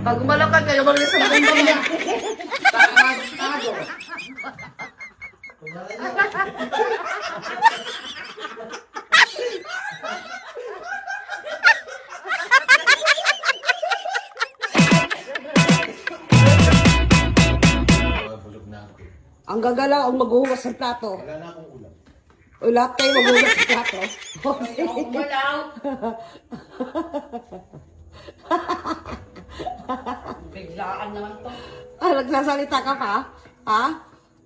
Pag gumalaw ka, kayo mag sa maganda niya. Bulog na ako. Ang gagalaw ang maghuhugas ng plato. Wala na akong ulam. O lahat kayo maghuhugas ng plato. Gumalaw. Biglaan naman to. Ah, nagsasalita ka pa? Ha?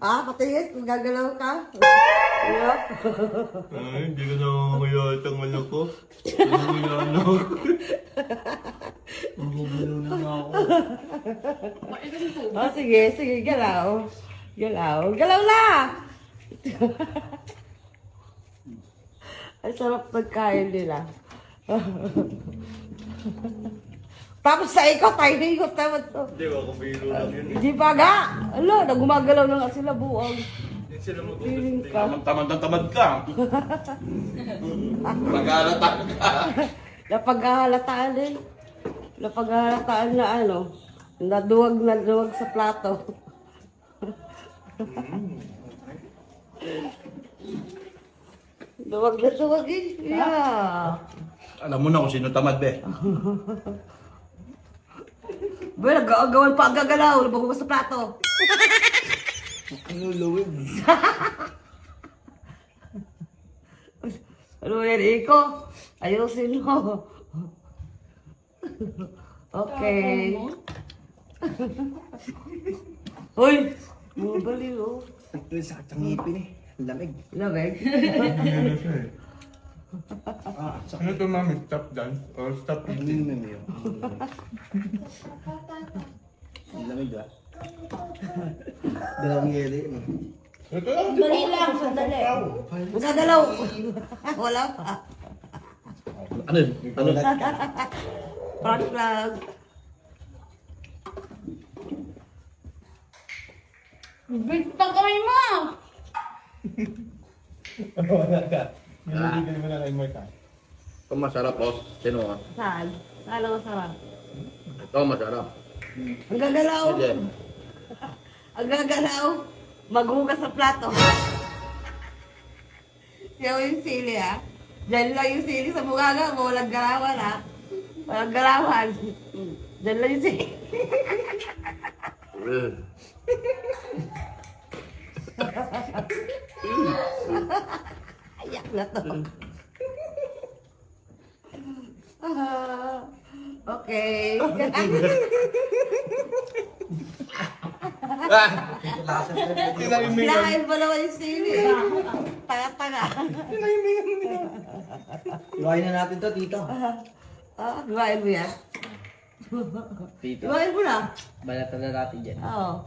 Ha? Patingin kung gagalaw ka? Yeah. Ay, hindi ko na makakayata ang anak ko. Hindi ko na anak. Magugulo na nga ako. Mailan po. Oh, sige, sige, galaw. Galaw. Galaw na! Ang sarap pagkain nila. Tapos sa ikot, tayo na ikot naman to. Hindi ko ako biro lang yun. Hindi pa nga. Ala, nagumagalaw na nga sila buwang. Hindi sila Feeling ka. Tamad na tamad ka. Pag-alatan ka. Napaghahalataan din. Napaghahalataan na ano. Na duwag sa plato. Duwag na duwag eh. Yeah. Alam mo na kung sino tamad, be. Ba, nag-aagawan pa ang gagalaw. Nabagugas sa plato. Ano, luwig? Ano yan, Iko? Ayusin mo. Okay. Hoy! Mabali, oh. Ito sa ngipin eh. Lamig. Lamig? Ano to mami? Stop dance? Or stop eating? Lamig ba? Dalawang yeli. Ito lang. Dali lang, sandali. Magagalaw. Wala pa. Ano? Ano? Prank lang. Bintang kamay mo. Wala ka. Nililigan mo na kay Mark. Ito masarap, oh. Sino ah? Saan? Saan ang masarap? Ito masarap. Ang gagalaw. Hindi. Ang gagalaw. Maghugas sa plato. Yan yung sili, ha? Diyan lang yung sili sa bungaga. Walang galawan, ha? Walang galawan. Diyan lang yung sili. Ayak na to. Okay. Lain pa naman yung sili. Tanga-tanga. Iwain na natin to, tito. Gawain mo yan? Tito. Gawain mo na. Balatan na natin dyan. Oo.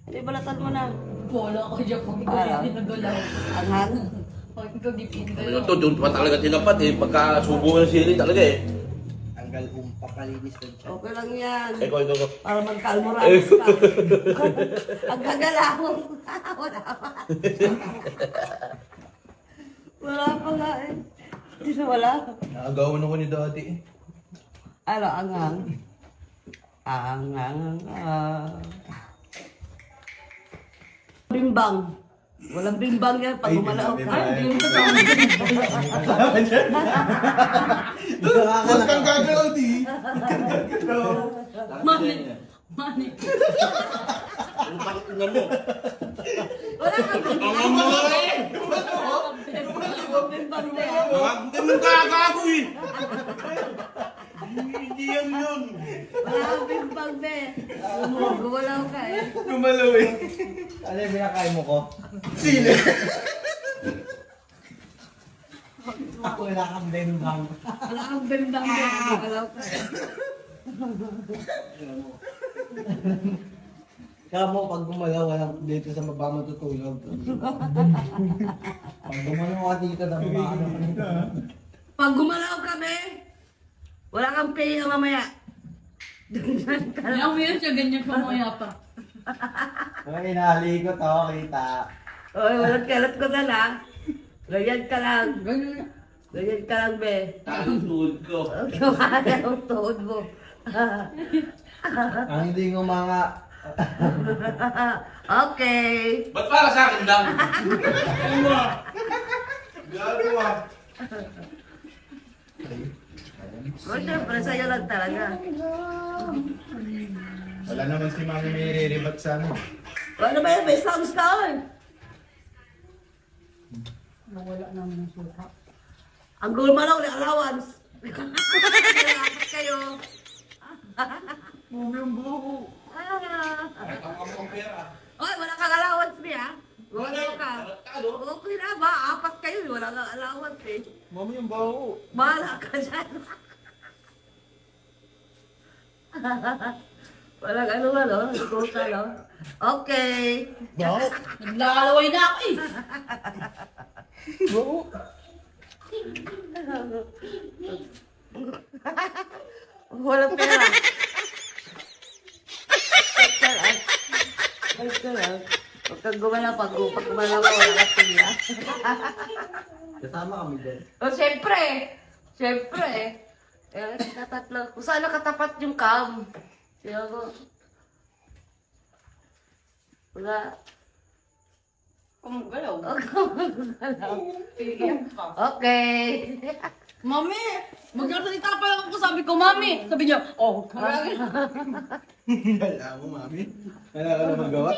Hindi, balatan mo na. Bola ko dyan kung ikaw Ah. hindi nagulaw. Anghang. Kung ikaw di Ano pinagulaw. to? Doon pa talaga tinapat eh. Pagkasubo ng sili talaga eh. Tanggal pakalinis na dyan. Okay lang yan. Eko. Para magkalmuranas ka. Ang gagalaw. Wala pa. Wala pa nga eh. Hindi na wala. Nakagawan ako ni dati eh. Ano, anghang? Anghang. Bimbang. Walang bimbang yan pag gumalaw ka. Huwag kang gagalaw, di. Mani. Mani. Ano pa tingnan mo? Wala kang bimbang. Ang mga eh! Bimbang na yan. Hindi mo kagago eh! Hindi yan yun! Wala kang bimbang na eh. Gumalaw ka eh. Gumalaw eh. Ano yung binakain mo ko? Sili. Ako wala kang bendang. Wala kang bimbang na eh. Gumalaw ka eh. Kaya mo pag gumalaw, walang dito sa baba matutulog. Pag gumalaw ka dito, nababa ka naman dito. Pag gumalaw kami, wala kang pay mamaya. Ayaw mo yan siya, ganyan pa mo pa. Kung inahali ko to, kita. Oy, walang kalat ko na lang. Ganyan ka lang. Ganyan. Ganyan ka lang, be. Tanong tuhod ko. Ang kumana ang tuhod mo. Ang hindi ng mga... Okay. Ba't para sa akin lang? Gago ah. O, syempre, sa'yo lang talaga. Wala naman si Mami may re-rebat sa ano. Ano ba yan? May sounds ka, oy. Nawala naman ng suka. Ang gulmanaw ni allowance. Dapat kayo. Mami ang buho. Oy, wala kang allowance niya. Wala ka. Okay na ba? Apat kayo. Wala kang allowance eh. Mami ang baho. Bahala ka dyan. Walang ano. School ka, no? Okay. Baho? Naglalaway na ako eh. Baho? Walang pera. Teka lang. Huwag kang gumala pag gumala ka, wala ka pila. Kasama kami doon. O, syempre. Tatatlo. Kung saan nakatapat yung cam. Siya ko. Wala. Kumagalaw. Okay. Mami! Magkasalita pa lang ako. Sabi ko, Mami! Sabi niya, oh, karagin. Wala mo, Mami. Wala ka na magawa.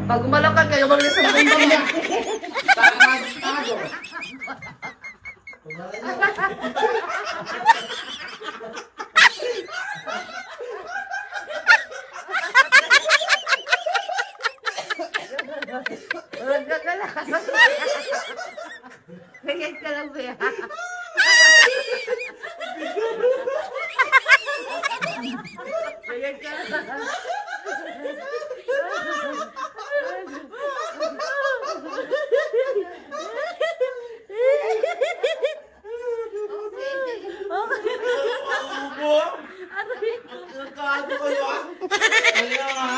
Pag gumalaw ka kayo, mag sa mundo niya. Huwag ka ka lang. Ganyan ka lang ba yan? Ganyan ka lang. Nagkaano kayo ah? Kaya nga?